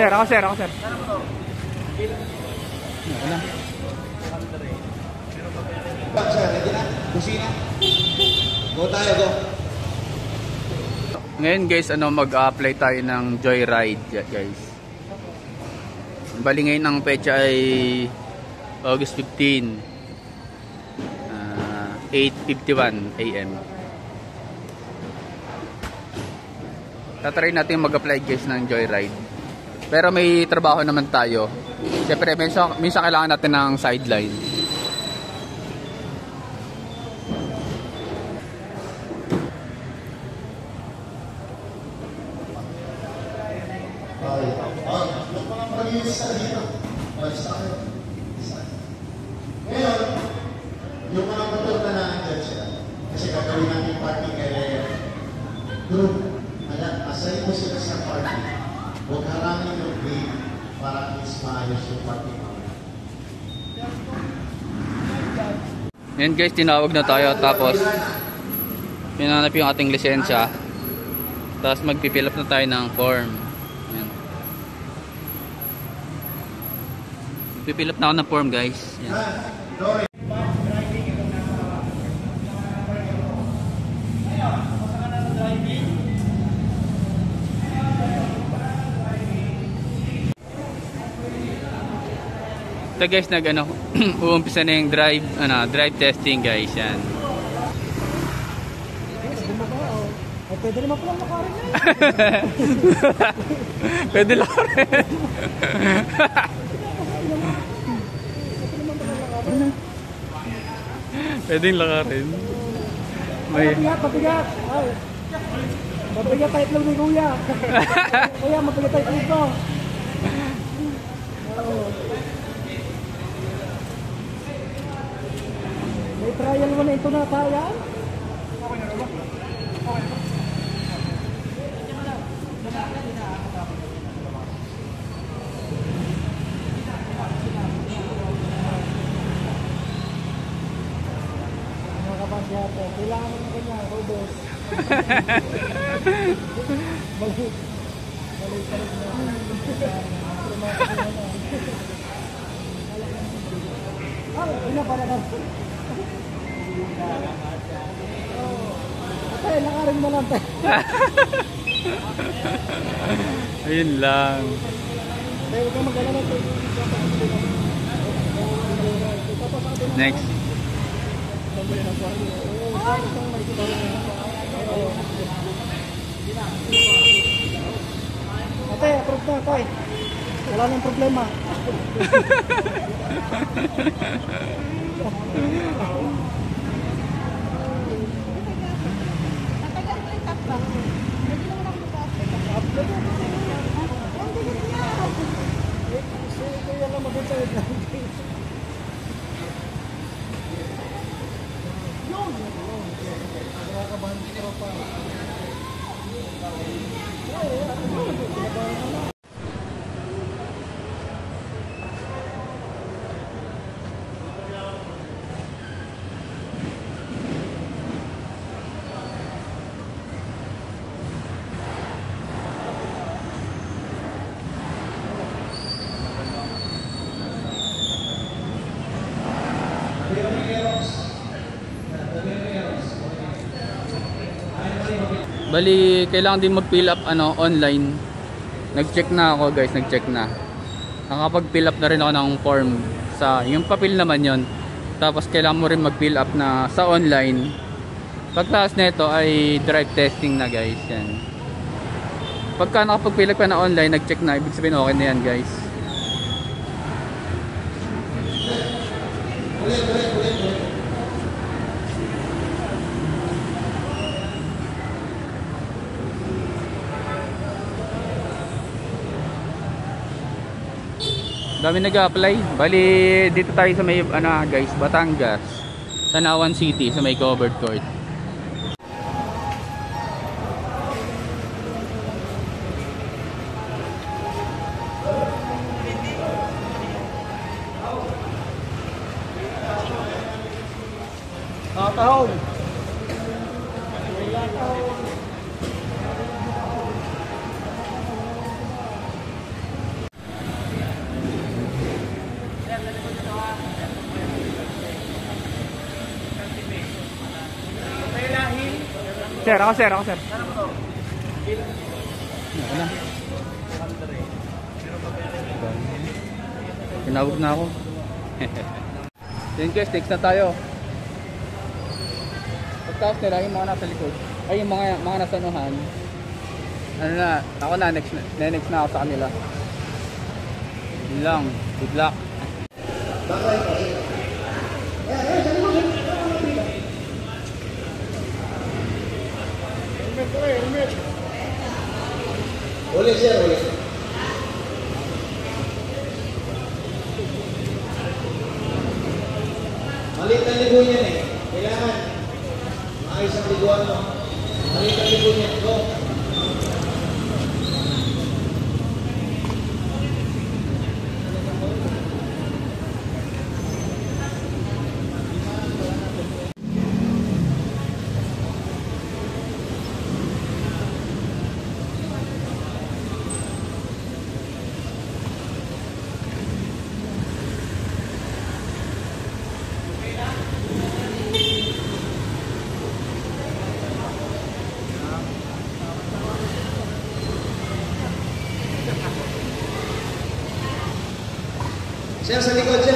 sir, ako sir. Ako na. Sir, ready na? Kusina? Go tayo, go. Ngayon guys, mag-apply tayo ng Joyride, guys. Bali ngayon ang petsa ay August 15, 8:51 AM. Tatry natin mag-apply guys ng Joyride. Pero may trabaho naman tayo. Siyempre, minsan kailangan natin ng sideline. Yung mga malinis sa dito, basta kayo. Ngayon, yung mga motor na nandiyan sila, kasi gagawin namin parking kaya group, assign mo sila sa parking. Huwag harangin yung grade para is maayos yung parking. Yan guys, tinawag na tayo tapos pinanap yung ating lisensya. Tapos magpipill up na tayo ng form. Yan. Pipill up na ako ng form guys. Yan. Ito guys, uumpisa na yung drive testing guys, yan. Pwede naman pala makarin yan. Pwede lang rin. Pwede lang rin. Mabigat. Mabigat tayo lang ni Kuya. Kuya, mabigat tayo dito. May trial mo na ito na tayo. Kailangan mo na kanya, Robos. Balik pa rin na. Ina pala ka. Okay, lakarin mo lang tayo. Ayun lang. Huwag ka mag-alala tayo. Next. Ate, approve na ito eh. Wala nang problema. Bali, kailangan din mag-fill up online. Nag-check na ako guys, nag-check na. Nakapag-fill up na rin ako ng form sa yung papel naman yon. Tapos kailangan mo rin mag-fill up na sa online. Pagkatapos nito ay drive testing na guys, yan. Pagka nakapag-fill up ka na online, nag-check na, ibig sabihin okay na yan guys. Dami nag-apply. Bali, dito tayo sa may guys, Batangas, Tanawan City, sa may covered court. Tahon. sir, ako sir, ako sir. Ako na. Tinawag na ako. Yun guys, takes na tayo. Pagtaas nila yung mga nasa likod, ay yung mga nasa anuhan, ano na, ako na, next na ako sa kanila. Yun lang, good luck. Uli sir, uli. Maliit ang ligo niyan eh. Kailangan maayos ang liguan mo. Maliit ang ligo niyan. Go. Sir, sa likod, sir.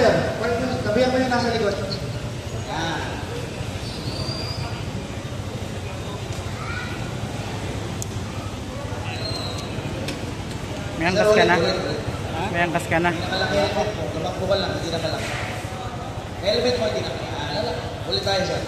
Tabihan mo yung nasa likod. Yan. May angkas ka na? May angkas ka na? Nakalaki ako. Tumakbo ka lang, hindi nakalaki. Helmet mo, hindi nakalaki. Ulit tayo, sir.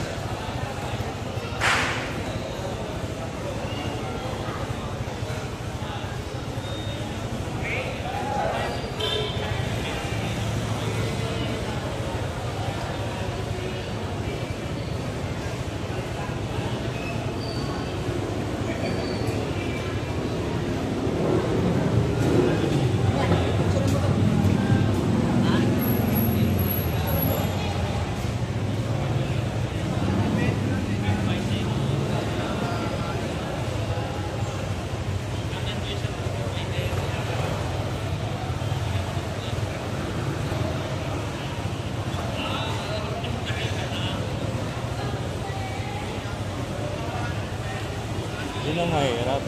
Yun ang mahirap.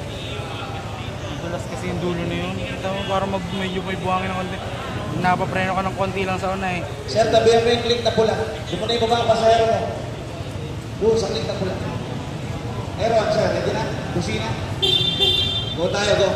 Dulas kasi yung dulo na yun. Kita mo parang medyo may buhangin ng konti. Napapreno ka ng konti lang sa una eh. Sir, tabihan mo yung click na pula. Doon mo na ibaba ang pasahero mo. Doon sa click na pula. Aeroan, sir. Ready na? Kusina. Go tayo, go.